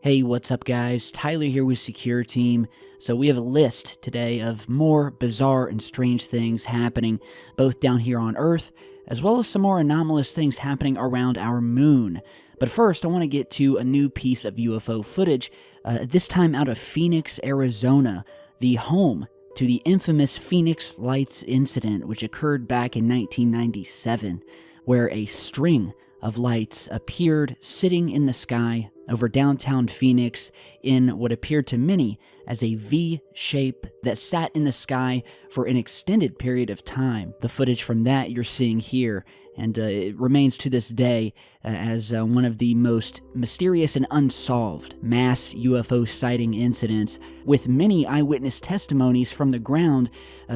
Hey, what's up guys? Tyler here with Secure Team. So we have a list today of more bizarre and strange things happening both down here on Earth, as well as some more anomalous things happening around our moon. But first, I want to get to a new piece of UFO footage, this time out of Phoenix, Arizona, the home to the infamous Phoenix Lights incident, which occurred back in 1997, where a string of lights appeared sitting in the sky over downtown Phoenix in what appeared to many as a V shape that sat in the sky for an extended period of time. The footage from that you're seeing here, and it remains to this day as one of the most mysterious and unsolved mass UFO sighting incidents, with many eyewitness testimonies from the ground,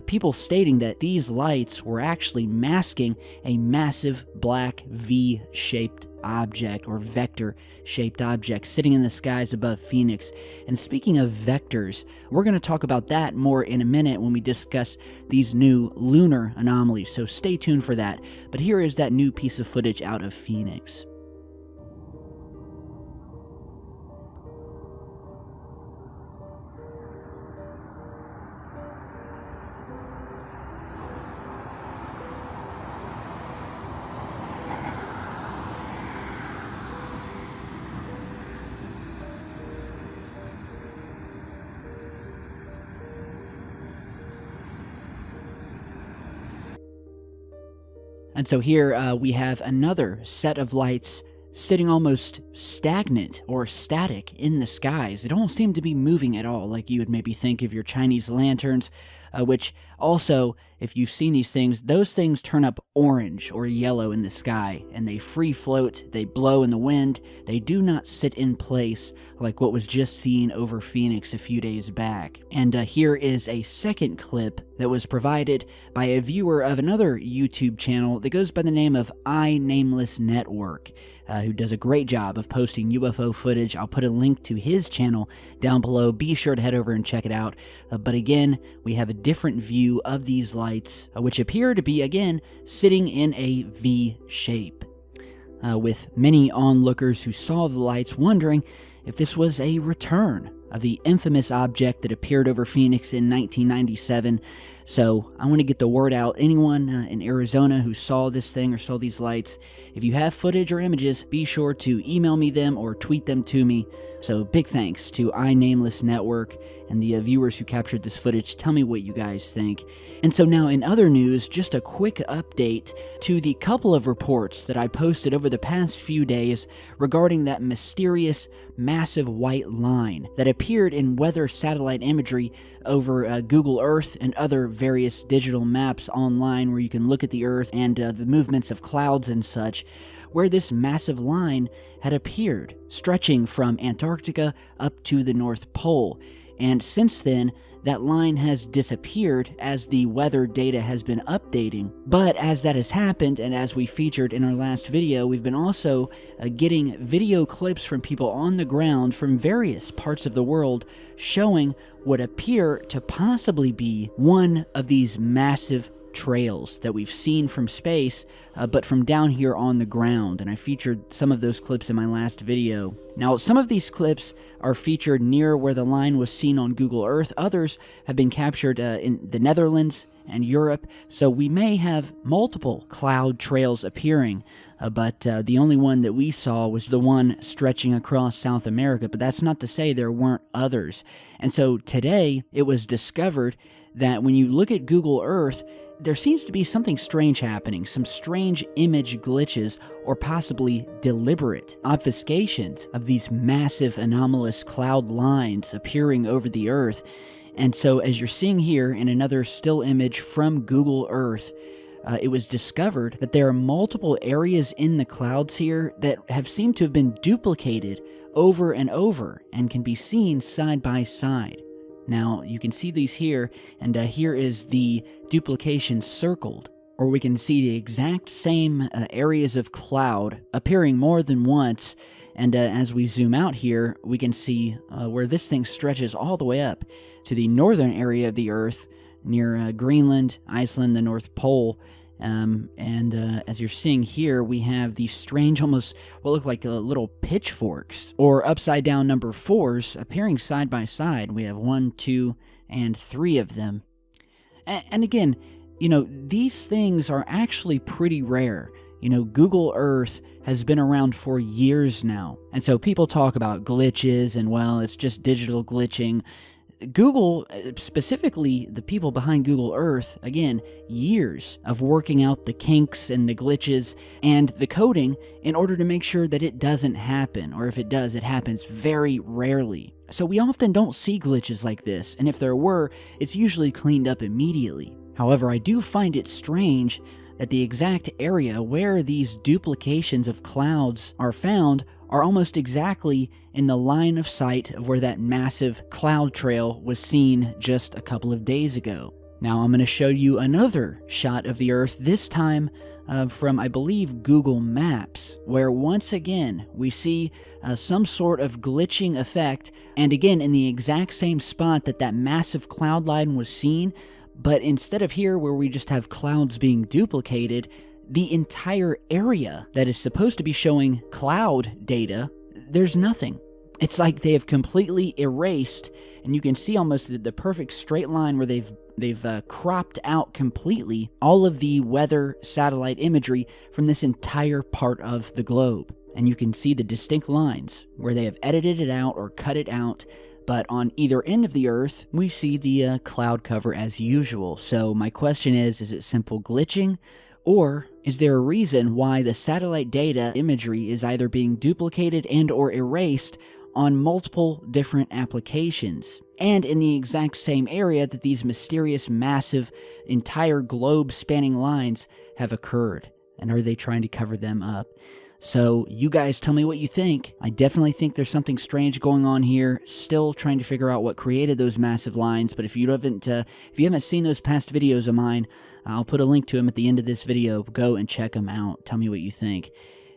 people stating that these lights were actually masking a massive black V-shaped object or vector-shaped object sitting in the skies above Phoenix. And speaking of vectors, we're going to talk about that more in a minute when we discuss these new lunar anomalies, so stay tuned for that. But here is that new piece of footage out of Phoenix. And so here we have another set of lights sitting almost stagnant or static in the skies. They don't seem to be moving at all, like you would maybe think of your Chinese lanterns, which also, if you've seen these things, those things turn up orange or yellow in the sky, and they free float, they blow in the wind, they do not sit in place like what was just seen over Phoenix a few days back. And here is a second clip that was provided by a viewer of another YouTube channel that goes by the name of Nameless Network, who does a great job of posting UFO footage. I'll put a link to his channel down below. Be sure to head over and check it out. But again, we have a different view of these lights, which appear to be, again, sitting in a V shape, with many onlookers who saw the lights wondering if this was a return of the infamous object that appeared over Phoenix in 1997. So I want to get the word out. Anyone in Arizona who saw this thing or saw these lights, if you have footage or images, be sure to email me them or tweet them to me. So big thanks to Nameless Network and the viewers who captured this footage. Tell me what you guys think. And so now in other news, just a quick update to the couple of reports that I posted over the past few days regarding that mysterious massive white line that appeared in weather satellite imagery over Google Earth and other various digital maps online where you can look at the Earth and the movements of clouds and such, where this massive line had appeared, stretching from Antarctica up to the North Pole. And since then, that line has disappeared as the weather data has been updating. But as that has happened, and as we featured in our last video, we've been also getting video clips from people on the ground from various parts of the world showing what appear to possibly be one of these massive trails that we've seen from space, but from down here on the ground, and I featured some of those clips in my last video. Now, some of these clips are featured near where the line was seen on Google Earth. Others have been captured in the Netherlands and Europe, so we may have multiple cloud trails appearing, but the only one that we saw was the one stretching across South America, but that's not to say there weren't others. And so today, it was discovered that when you look at Google Earth, there seems to be something strange happening, some strange image glitches, or possibly deliberate obfuscations of these massive anomalous cloud lines appearing over the Earth. And so as you're seeing here in another still image from Google Earth, it was discovered that there are multiple areas in the clouds here that have seemed to have been duplicated over and over and can be seen side by side. Now, you can see these here, and here is the duplication circled, or we can see the exact same areas of cloud appearing more than once, and as we zoom out here, we can see where this thing stretches all the way up to the northern area of the Earth, near Greenland, Iceland, the North Pole, As you're seeing here, we have these strange, almost what look like little pitchforks, or upside down number 4s appearing side by side. We have 1, 2, and 3 of them. And again, these things are actually pretty rare. Google Earth has been around for years now. And so people talk about glitches and, well, it's just digital glitching. Google, specifically the people behind Google Earth, again, years of working out the kinks and the glitches and the coding in order to make sure that it doesn't happen, or if it does, it happens very rarely. So we often don't see glitches like this, and if there were, it's usually cleaned up immediately. However, I do find it strange that the exact area where these duplications of clouds are found are almost exactly in the line of sight of where that massive cloud trail was seen just a couple of days ago. Now I'm going to show you another shot of the Earth, this time from, I believe, Google Maps, where once again we see some sort of glitching effect, and again in the exact same spot that massive cloud line was seen, but instead of here where we just have clouds being duplicated, the entire area that is supposed to be showing cloud data, there's nothing. It's like they have completely erased, and you can see almost the perfect straight line where they've cropped out completely all of the weather satellite imagery from this entire part of the globe. And you can see the distinct lines where they have edited it out or cut it out. But on either end of the Earth, we see the cloud cover as usual. So my question is it simple glitching? Or is there a reason why the satellite data imagery is either being duplicated and or erased on multiple different applications, and in the exact same area that these mysterious, massive, entire globe-spanning lines have occurred? And are they trying to cover them up? So you guys tell me what you think. I definitely think there's something strange going on here. Still trying to figure out what created those massive lines. But if you haven't seen those past videos of mine, I'll put a link to them at the end of this video. Go and check them out. Tell me what you think.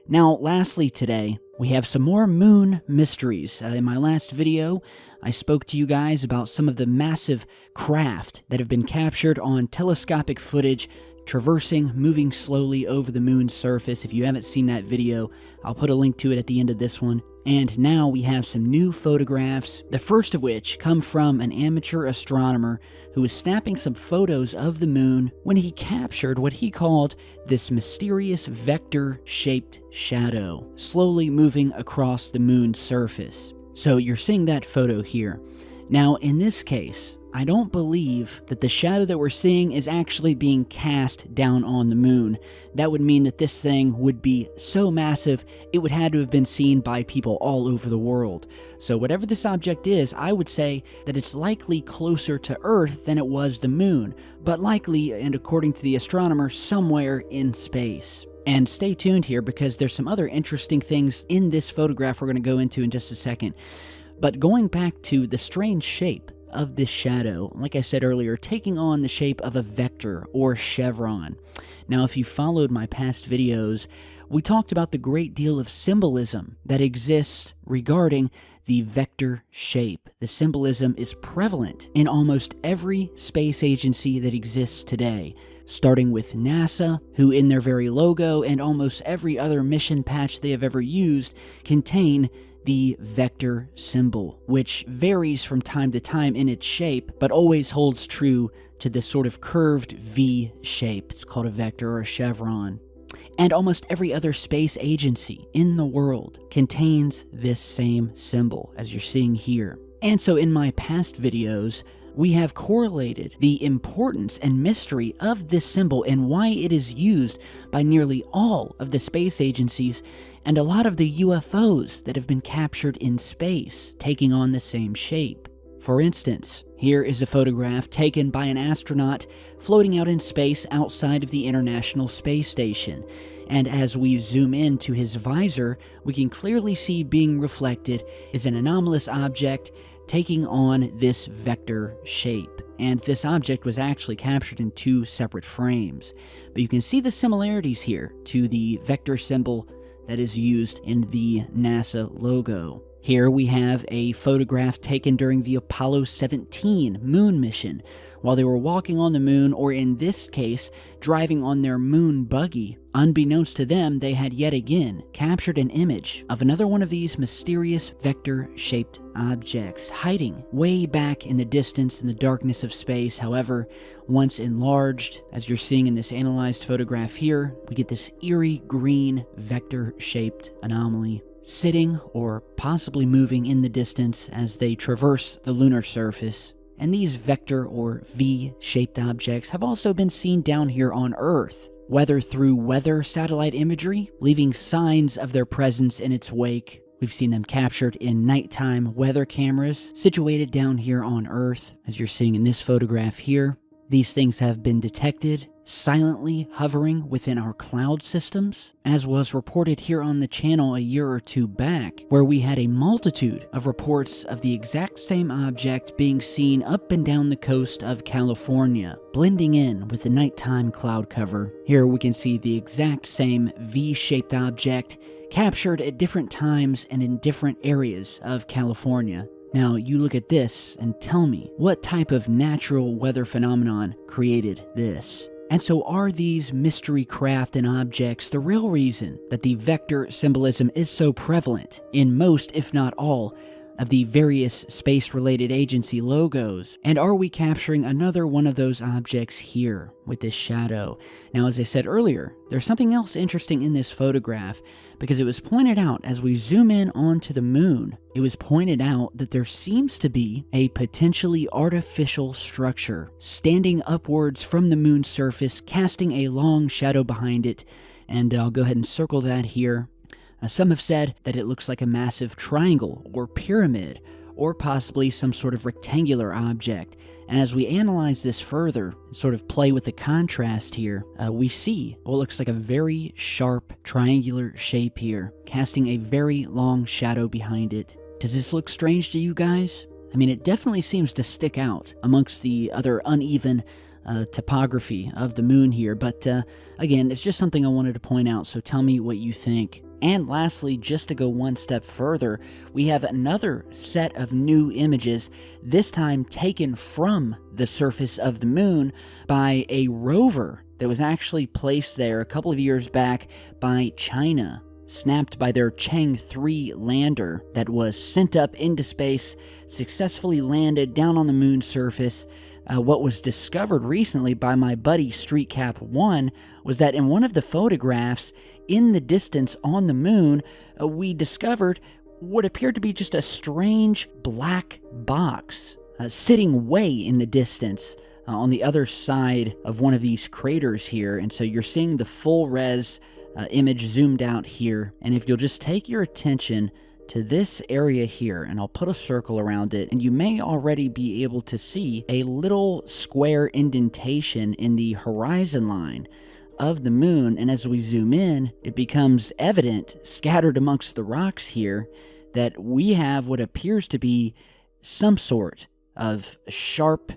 Now, lastly today, we have some more moon mysteries. In my last video, I spoke to you guys about some of the massive craft that have been captured on telescopic footage moving slowly over the moon's surface. If you haven't seen that video, I'll put a link to it at the end of this one. And now we have some new photographs, the first of which come from an amateur astronomer who was snapping some photos of the moon when he captured what he called this mysterious vector-shaped shadow, slowly moving across the moon's surface. So you're seeing that photo here. Now, in this case, I don't believe that the shadow that we're seeing is actually being cast down on the moon. That would mean that this thing would be so massive, it would have to have been seen by people all over the world. So whatever this object is, I would say that it's likely closer to Earth than it was the moon, but likely, and according to the astronomer, somewhere in space. And stay tuned here because there's some other interesting things in this photograph we're going to go into in just a second. But going back to the strange shape of this shadow, like I said earlier, taking on the shape of a vector or chevron. Now, if you followed my past videos, we talked about the great deal of symbolism that exists regarding the vector shape. The symbolism is prevalent in almost every space agency that exists today, starting with NASA, who in their very logo and almost every other mission patch they have ever used contain the vector symbol, which varies from time to time in its shape, but always holds true to this sort of curved V shape. It's called a vector or a chevron. And almost every other space agency in the world contains this same symbol, as you're seeing here. And so in my past videos, we have correlated the importance and mystery of this symbol and why it is used by nearly all of the space agencies and a lot of the UFOs that have been captured in space, taking on the same shape. For instance, here is a photograph taken by an astronaut floating out in space outside of the International Space Station. And as we zoom in to his visor, we can clearly see being reflected is an anomalous object taking on this vector shape. And this object was actually captured in 2 separate frames. But you can see the similarities here to the vector symbol that is used in the NASA logo. Here we have a photograph taken during the Apollo 17 moon mission, while they were walking on the moon, or in this case, driving on their moon buggy. Unbeknownst to them, they had yet again captured an image of another one of these mysterious vector-shaped objects, hiding way back in the distance in the darkness of space. However, once enlarged, as you're seeing in this analyzed photograph here, we get this eerie green vector-shaped anomaly, sitting or possibly moving in the distance as they traverse the lunar surface. And these vector or V-shaped objects have also been seen down here on Earth, whether through weather satellite imagery, leaving signs of their presence in its wake. We've seen them captured in nighttime weather cameras situated down here on Earth, as you're seeing in this photograph here. These things have been detected silently hovering within our cloud systems, as was reported here on the channel a year or two back, where we had a multitude of reports of the exact same object being seen up and down the coast of California, blending in with the nighttime cloud cover. Here we can see the exact same V-shaped object captured at different times and in different areas of California. Now, you look at this and tell me, what type of natural weather phenomenon created this? And so are these mystery craft and objects the real reason that the vector symbolism is so prevalent in most, if not all, of the various space-related agency logos? And are we capturing another one of those objects here with this shadow? Now, as I said earlier, there's something else interesting in this photograph, because it was pointed out as we zoom in onto the moon, it was pointed out that there seems to be a potentially artificial structure standing upwards from the moon's surface, casting a long shadow behind it. And I'll go ahead and circle that here. Some have said that it looks like a massive triangle or pyramid, or possibly some sort of rectangular object. And as we analyze this further, sort of play with the contrast here, we see what looks like a very sharp triangular shape here, casting a very long shadow behind it. Does this look strange to you guys? I mean, it definitely seems to stick out amongst the other uneven topography of the moon here, but again, it's just something I wanted to point out, so tell me what you think. And lastly, just to go one step further, we have another set of new images, this time taken from the surface of the moon by a rover that was actually placed there a couple of years back by China, snapped by their Chang'e 3 lander that was sent up into space, successfully landed down on the moon's surface. What was discovered recently by my buddy StreetCap1 was that in one of the photographs in the distance on the moon, we discovered what appeared to be just a strange black box sitting way in the distance on the other side of one of these craters here. And so you're seeing the full res image zoomed out here. And if you'll just take your attention to this area here, and I'll put a circle around it, and you may already be able to see a little square indentation in the horizon line of the moon. And as we zoom in, it becomes evident, scattered amongst the rocks here, that we have what appears to be some sort of sharp,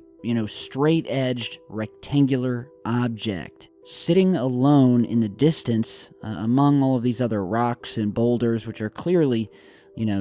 straight-edged rectangular object sitting alone in the distance among all of these other rocks and boulders, which are clearly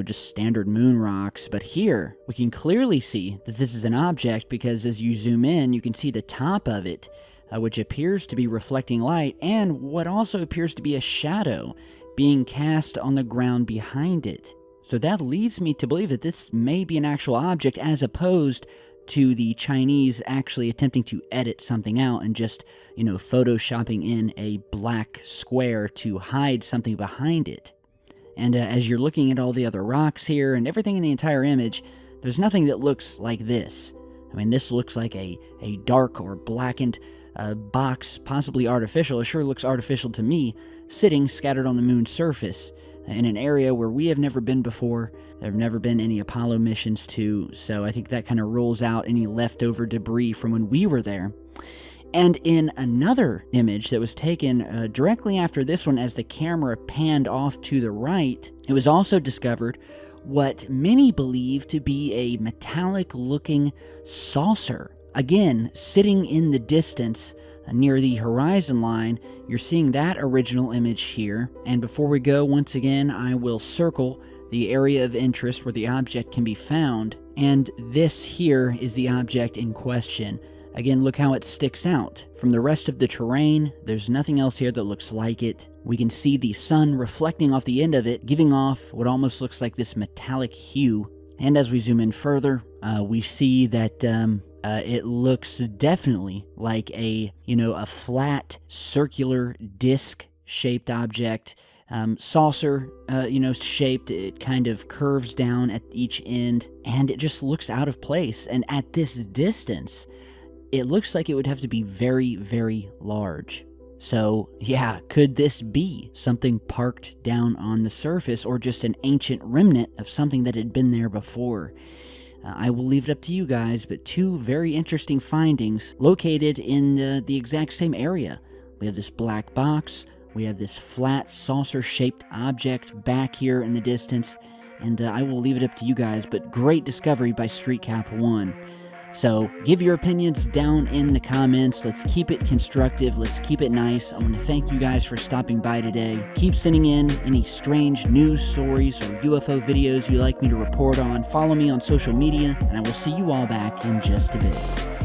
just standard moon rocks. But here, we can clearly see that this is an object, because as you zoom in, you can see the top of it, which appears to be reflecting light, and what also appears to be a shadow being cast on the ground behind it. So that leads me to believe that this may be an actual object, as opposed to the Chinese actually attempting to edit something out and just, photoshopping in a black square to hide something behind it. And as you're looking at all the other rocks here and everything in the entire image, there's nothing that looks like this. I mean, this looks like a dark or blackened box, possibly artificial. It sure looks artificial to me, sitting scattered on the moon's surface in an area where we have never been before. There have never been any Apollo missions to, so I think that kind of rules out any leftover debris from when we were there. And in another image that was taken directly after this one, as the camera panned off to the right, it was also discovered what many believe to be a metallic-looking saucer. Again, sitting in the distance near the horizon line. You're seeing that original image here. And before we go, once again, I will circle the area of interest where the object can be found, and this here is the object in question. Again, look how it sticks out. From the rest of the terrain, there's nothing else here that looks like it. We can see the sun reflecting off the end of it, giving off what almost looks like this metallic hue. And as we zoom in further, we see that it looks definitely like a flat, circular, disc-shaped object. Saucer, shaped. It kind of curves down at each end, and it just looks out of place. And at this distance, it looks like it would have to be very, very large. So, yeah, could this be something parked down on the surface, or just an ancient remnant of something that had been there before? I will leave it up to you guys, but two very interesting findings located in the exact same area. We have this black box, we have this flat saucer-shaped object back here in the distance, and I will leave it up to you guys, but great discovery by StreetCap1. So give your opinions down in the comments. Let's keep it constructive. Let's keep it nice. I want to thank you guys for stopping by today. Keep sending in any strange news stories or UFO videos you'd like me to report on. Follow me on social media, and I will see you all back in just a bit.